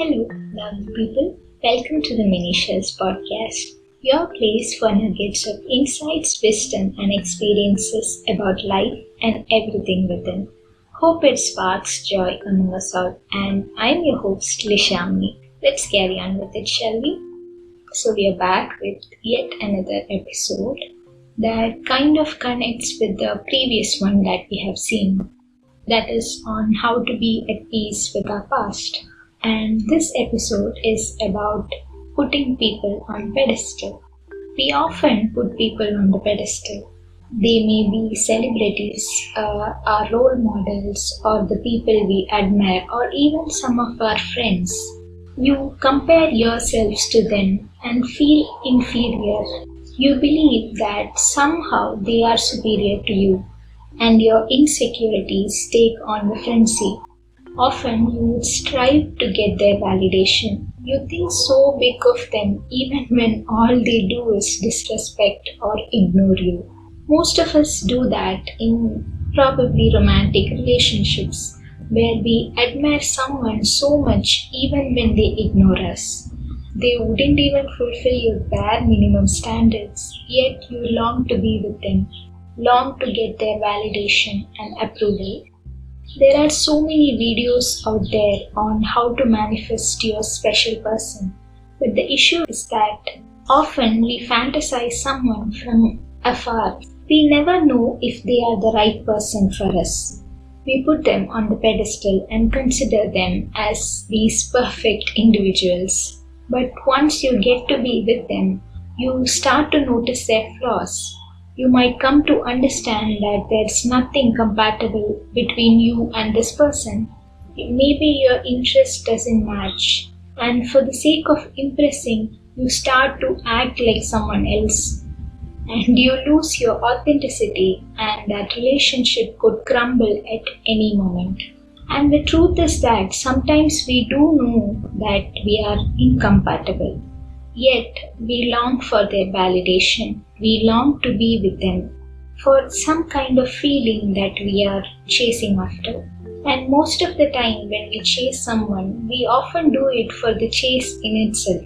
Hello, lovely people. Welcome to the Mini Shells podcast, your place for nuggets of insights, wisdom, and experiences about life and everything within. Hope it sparks joy among us all. And I'm your host, Lishamni. Let's carry on with it, shall we? So we are back with yet another episode that kind of connects with the previous one that we have seen. That is on how to be at peace with our past. And this episode is about putting people on pedestal. We often put people on the pedestal. They may be celebrities, our role models, or the people we admire, or even some of our friends. You compare yourselves to them and feel inferior. You believe that somehow they are superior to you, and your insecurities take on the frenzy. Often you would strive to get their validation. You think so big of them even when all they do is disrespect or ignore you. Most of us do that in probably romantic relationships where we admire someone so much even when they ignore us. They wouldn't even fulfill your bare minimum standards, yet you long to be with them, long to get their validation and approval. There are so many videos out there on how to manifest your special person. But the issue is that often we fantasize someone from afar. We never know if they are the right person for us. We put them on the pedestal and consider them as these perfect individuals. But once you get to be with them, you start to notice their flaws. You might come to understand that there's nothing compatible between you and this person. Maybe your interest doesn't match, and for the sake of impressing, you start to act like someone else. And you lose your authenticity, and that relationship could crumble at any moment. And the truth is that sometimes we do know that we are incompatible. Yet, we long for their validation. We long to be with them for some kind of feeling that we are chasing after. And most of the time when we chase someone, we often do it for the chase in itself.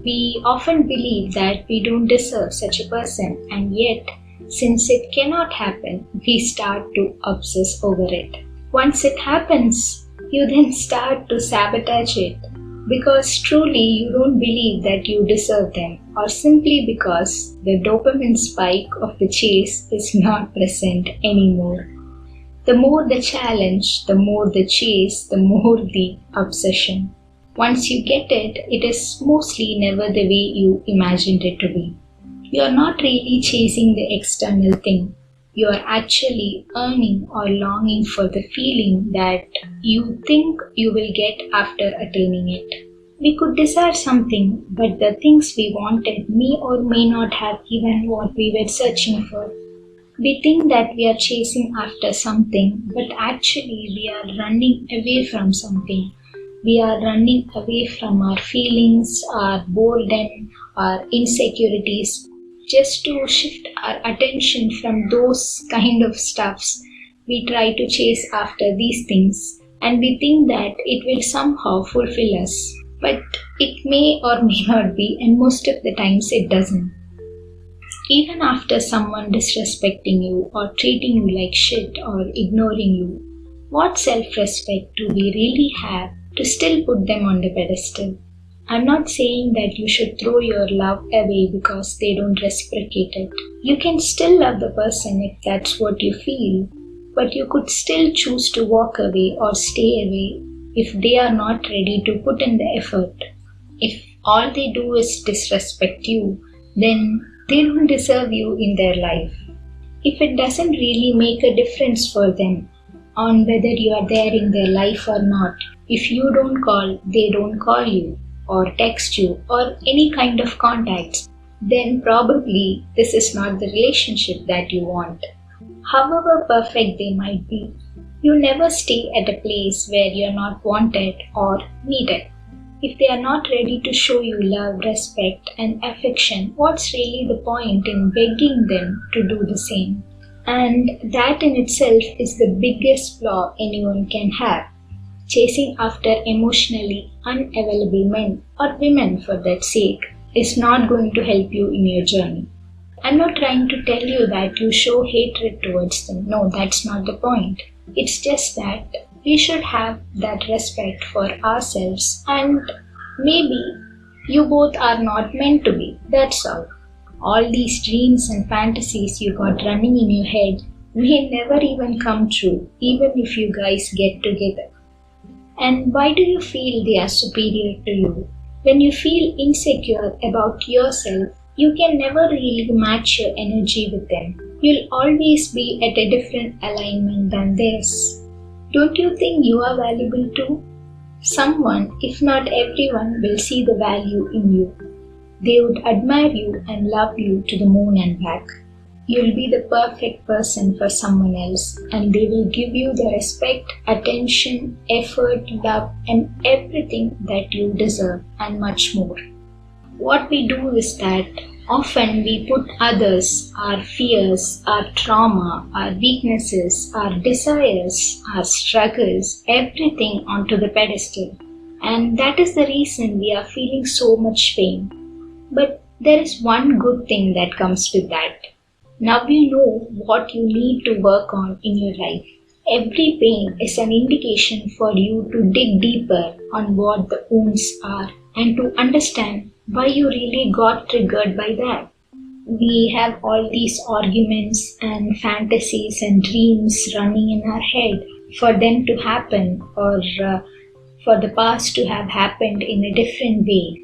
We often believe that we don't deserve such a person, and yet, since it cannot happen, we start to obsess over it. Once it happens, you then start to sabotage it. Because truly you don't believe that you deserve them, or simply because the dopamine spike of the chase is not present anymore. The more the challenge, the more the chase, the more the obsession. Once you get it, it is mostly never the way you imagined it to be. You are not really chasing the external thing. You are actually yearning or longing for the feeling that you think you will get after attaining it. We could desire something, but the things we wanted may or may not have given what we were searching for. We think that we are chasing after something, but actually we are running away from something. We are running away from our feelings, our boredom, our insecurities. Just to shift our attention from those kind of stuffs, we try to chase after these things, and we think that it will somehow fulfill us. But it may or may not be, and most of the times it doesn't. Even after someone disrespecting you or treating you like shit or ignoring you, what self-respect do we really have to still put them on the pedestal? I'm not saying that you should throw your love away because they don't reciprocate it. You can still love the person if that's what you feel, but you could still choose to walk away or stay away if they are not ready to put in the effort. If all they do is disrespect you, then they don't deserve you in their life. If it doesn't really make a difference for them on whether you are there in their life or not, if you don't call, they don't call you, or text you, or any kind of contacts, then probably this is not the relationship that you want. However perfect they might be, you never stay at a place where you're not wanted or needed. If they are not ready to show you love, respect, and affection, what's really the point in begging them to do the same? And that in itself is the biggest flaw anyone can have. Chasing after emotionally unavailable men or women for that sake is not going to help you in your journey. I'm not trying to tell you that you show hatred towards them. No, that's not the point. It's just that we should have that respect for ourselves, and maybe you both are not meant to be. That's all. All these dreams and fantasies you got running in your head may never even come true, even if you guys get together. And why do you feel they are superior to you? When you feel insecure about yourself, you can never really match your energy with them. You'll always be at a different alignment than theirs. Don't you think you are valuable too? Someone, if not everyone, will see the value in you. They would admire you and love you to the moon and back. You'll be the perfect person for someone else, and they will give you the respect, attention, effort, love, and everything that you deserve, and much more. What we do is that often we put others, our fears, our trauma, our weaknesses, our desires, our struggles, everything onto the pedestal. And that is the reason we are feeling so much pain. But there is one good thing that comes with that. Now you know what you need to work on in your life. Every pain is an indication for you to dig deeper on what the wounds are and to understand why you really got triggered by that. We have all these arguments and fantasies and dreams running in our head for them to happen, or for the past to have happened in a different way.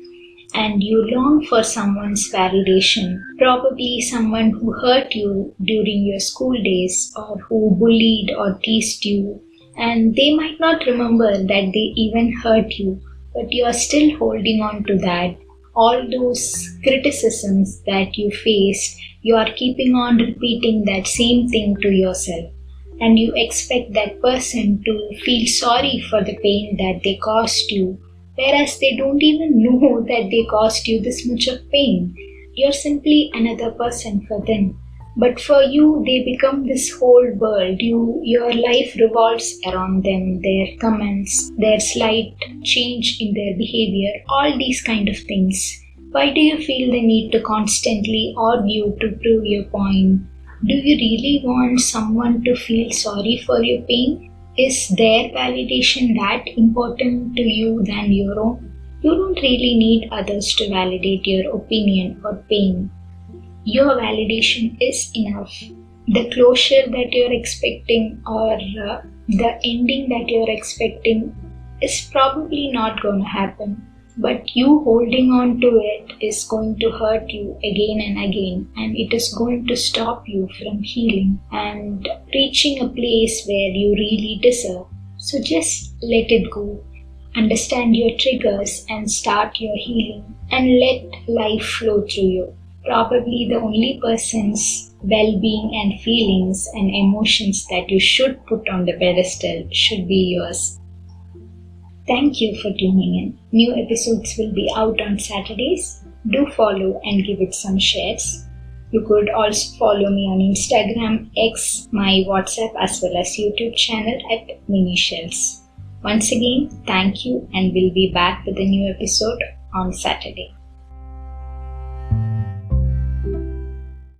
And you long for someone's validation, probably someone who hurt you during your school days or who bullied or teased you, and they might not remember that they even hurt you, but you are still holding on to that. All those criticisms that you faced, you are keeping on repeating that same thing to yourself, and you expect that person to feel sorry for the pain that they caused you, whereas they don't even know that they caused you this much of pain. You're simply another person for them. But for you, they become this whole world. Your life revolves around them, their comments, their slight change in their behavior, all these kind of things. Why do you feel the need to constantly argue to prove your point? Do you really want someone to feel sorry for your pain? Is their validation that important to you than your own? You don't really need others to validate your opinion or pain. Your validation is enough. The closure that you're expecting, or the ending that you're expecting, is probably not going to happen. But you holding on to it is going to hurt you again and again, and it is going to stop you from healing and reaching a place where you really deserve. So just let it go. Understand your triggers and start your healing, and let life flow through you. Probably the only person's well-being and feelings and emotions that you should put on the pedestal should be yours. Thank you for tuning in. New episodes will be out on Saturdays. Do follow and give it some shares. You could also follow me on Instagram, X, my WhatsApp as well as YouTube channel at Minishells. Once again, thank you, and we'll be back with a new episode on Saturday.